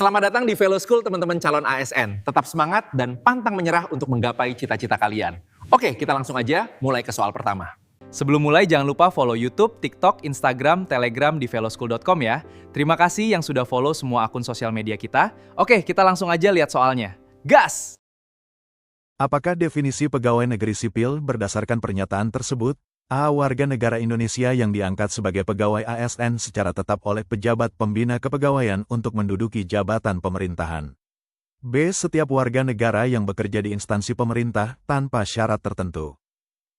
Selamat datang di Velo School teman-teman calon ASN. Tetap semangat dan pantang menyerah untuk menggapai cita-cita kalian. Oke, kita langsung aja mulai ke soal pertama. Sebelum mulai jangan lupa follow YouTube, TikTok, Instagram, Telegram di veloschool.com ya. Terima kasih yang sudah follow semua akun sosial media kita. Oke, kita langsung aja lihat soalnya. Gas! Apakah definisi pegawai negeri sipil berdasarkan pernyataan tersebut? A. Warga negara Indonesia yang diangkat sebagai pegawai ASN secara tetap oleh pejabat pembina kepegawaian untuk menduduki jabatan pemerintahan. B. Setiap warga negara yang bekerja di instansi pemerintah tanpa syarat tertentu.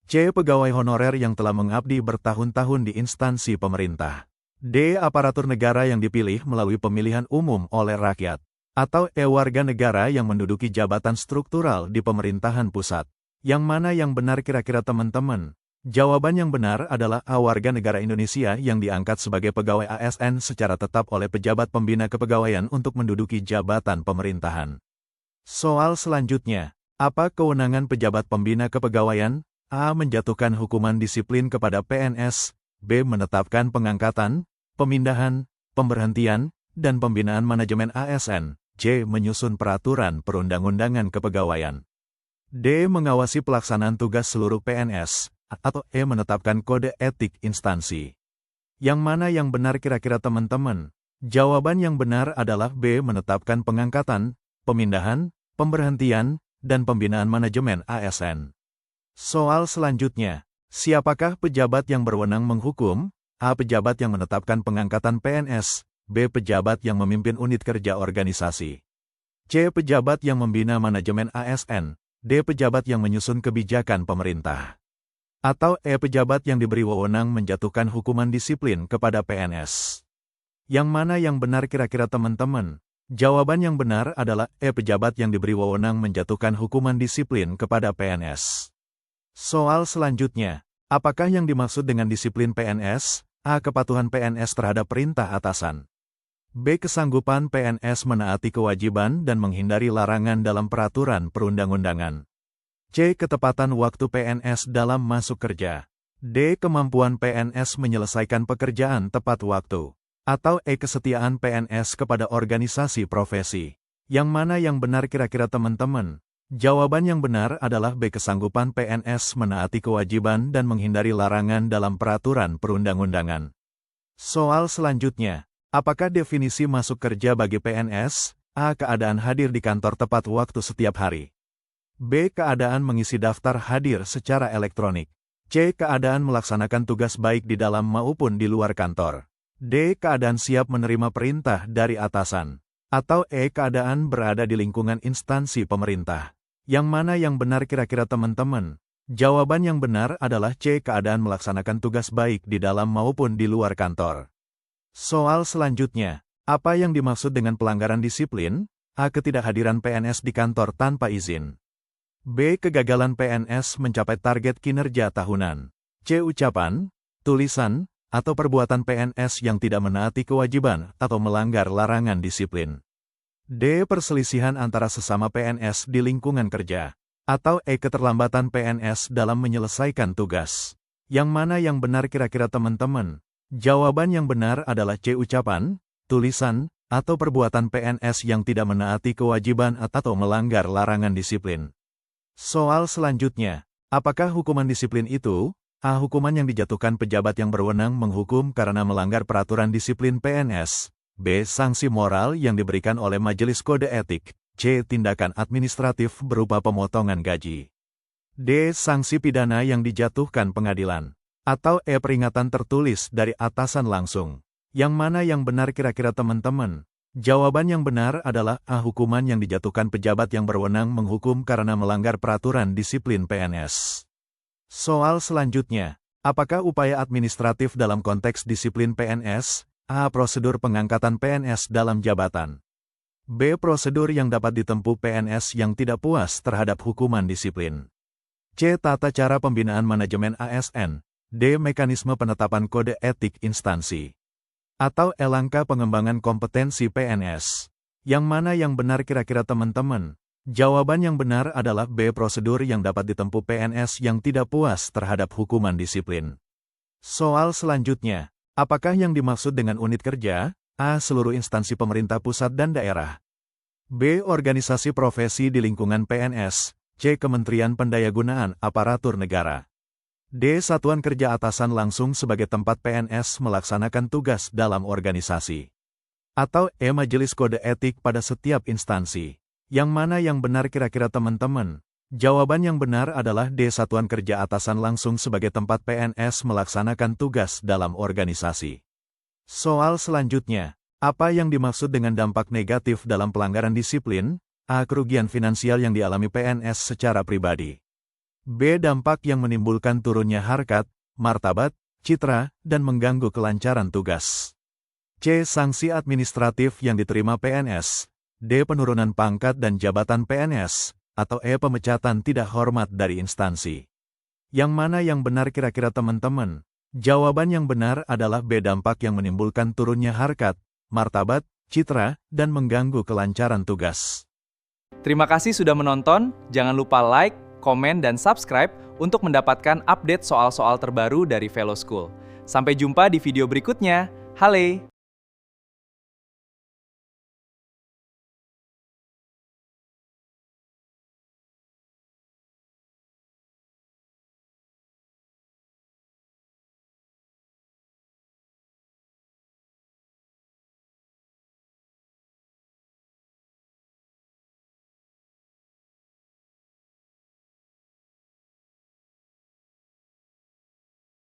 C. Pegawai honorer yang telah mengabdi bertahun-tahun di instansi pemerintah. D. Aparatur negara yang dipilih melalui pemilihan umum oleh rakyat. Atau E. Warga negara yang menduduki jabatan struktural di pemerintahan pusat. Yang mana yang benar kira-kira teman-teman? Jawaban yang benar adalah A. Warga negara Indonesia yang diangkat sebagai pegawai ASN secara tetap oleh pejabat pembina kepegawaian untuk menduduki jabatan pemerintahan. Soal selanjutnya, apa kewenangan pejabat pembina kepegawaian? A. Menjatuhkan hukuman disiplin kepada PNS. B. Menetapkan pengangkatan, pemindahan, pemberhentian, dan pembinaan manajemen ASN. C. Menyusun peraturan perundang-undangan kepegawaian. D. Mengawasi pelaksanaan tugas seluruh PNS. Atau E. Menetapkan kode etik instansi. Yang mana yang benar kira-kira teman-teman? Jawaban yang benar adalah B. Menetapkan pengangkatan, pemindahan, pemberhentian, dan pembinaan manajemen ASN. Soal selanjutnya, siapakah pejabat yang berwenang menghukum? A. Pejabat yang menetapkan pengangkatan PNS. B. Pejabat yang memimpin unit kerja organisasi. C. Pejabat yang membina manajemen ASN. D. Pejabat yang menyusun kebijakan pemerintah. Atau E. Pejabat yang diberi wewenang menjatuhkan hukuman disiplin kepada PNS. Yang mana yang benar kira-kira teman-teman? Jawaban yang benar adalah E. Pejabat yang diberi wewenang menjatuhkan hukuman disiplin kepada PNS. Soal selanjutnya, apakah yang dimaksud dengan disiplin PNS? A. Kepatuhan PNS terhadap perintah atasan. B. Kesanggupan PNS menaati kewajiban dan menghindari larangan dalam peraturan perundang-undangan. C. Ketepatan waktu PNS dalam masuk kerja. D. Kemampuan PNS menyelesaikan pekerjaan tepat waktu. Atau E. Kesetiaan PNS kepada organisasi profesi. Yang mana yang benar kira-kira teman-teman? Jawaban yang benar adalah B. Kesanggupan PNS menaati kewajiban dan menghindari larangan dalam peraturan perundang-undangan. Soal selanjutnya, apakah definisi masuk kerja bagi PNS? A. Keadaan hadir di kantor tepat waktu setiap hari. B. Keadaan mengisi daftar hadir secara elektronik. C. Keadaan melaksanakan tugas baik di dalam maupun di luar kantor. D. Keadaan siap menerima perintah dari atasan. Atau E. Keadaan berada di lingkungan instansi pemerintah. Yang mana yang benar kira-kira teman-teman? Jawaban yang benar adalah C. Keadaan melaksanakan tugas baik di dalam maupun di luar kantor. Soal selanjutnya, apa yang dimaksud dengan pelanggaran disiplin? A. Ketidakhadiran PNS di kantor tanpa izin. B. Kegagalan PNS mencapai target kinerja tahunan. C. Ucapan, tulisan, atau perbuatan PNS yang tidak menaati kewajiban atau melanggar larangan disiplin. D. Perselisihan antara sesama PNS di lingkungan kerja. Atau E. Keterlambatan PNS dalam menyelesaikan tugas. Yang mana yang benar kira-kira teman-teman? Jawaban yang benar adalah C. Ucapan, tulisan, atau perbuatan PNS yang tidak menaati kewajiban atau melanggar larangan disiplin. Soal selanjutnya, apakah hukuman disiplin itu? A. Hukuman yang dijatuhkan pejabat yang berwenang menghukum karena melanggar peraturan disiplin PNS. B. Sanksi moral yang diberikan oleh Majelis Kode Etik. C. Tindakan administratif berupa pemotongan gaji. D. Sanksi pidana yang dijatuhkan pengadilan. Atau E. Peringatan tertulis dari atasan langsung. Yang mana yang benar kira-kira teman-teman? Jawaban yang benar adalah A. Hukuman yang dijatuhkan pejabat yang berwenang menghukum karena melanggar peraturan disiplin PNS. Soal selanjutnya, apakah upaya administratif dalam konteks disiplin PNS? A. Prosedur pengangkatan PNS dalam jabatan. B. Prosedur yang dapat ditempuh PNS yang tidak puas terhadap hukuman disiplin. C. Tata cara pembinaan manajemen ASN. D. Mekanisme penetapan kode etik instansi. Atau E. Langkah pengembangan kompetensi PNS. Yang mana yang benar kira-kira teman-teman? Jawaban yang benar adalah B. Prosedur yang dapat ditempuh PNS yang tidak puas terhadap hukuman disiplin. Soal selanjutnya, apakah yang dimaksud dengan unit kerja? A. Seluruh instansi pemerintah pusat dan daerah. B. Organisasi profesi di lingkungan PNS. C. Kementerian Pendayagunaan Aparatur Negara. D. Satuan kerja atasan langsung sebagai tempat PNS melaksanakan tugas dalam organisasi. Atau E. Majelis kode etik pada setiap instansi. Yang mana yang benar kira-kira teman-teman? Jawaban yang benar adalah D. Satuan kerja atasan langsung sebagai tempat PNS melaksanakan tugas dalam organisasi. Soal selanjutnya, apa yang dimaksud dengan dampak negatif dalam pelanggaran disiplin? A. Kerugian finansial yang dialami PNS secara pribadi. B. Dampak yang menimbulkan turunnya harkat, martabat, citra, dan mengganggu kelancaran tugas. C. Sanksi administratif yang diterima PNS. D. Penurunan pangkat dan jabatan PNS. Atau E. Pemecatan tidak hormat dari instansi. Yang mana yang benar kira-kira teman-teman? Jawaban yang benar adalah B. Dampak yang menimbulkan turunnya harkat, martabat, citra, dan mengganggu kelancaran tugas. Terima kasih sudah menonton, jangan lupa like, komen, dan subscribe untuk mendapatkan update soal-soal terbaru dari Velo School. Sampai jumpa di video berikutnya. Hale!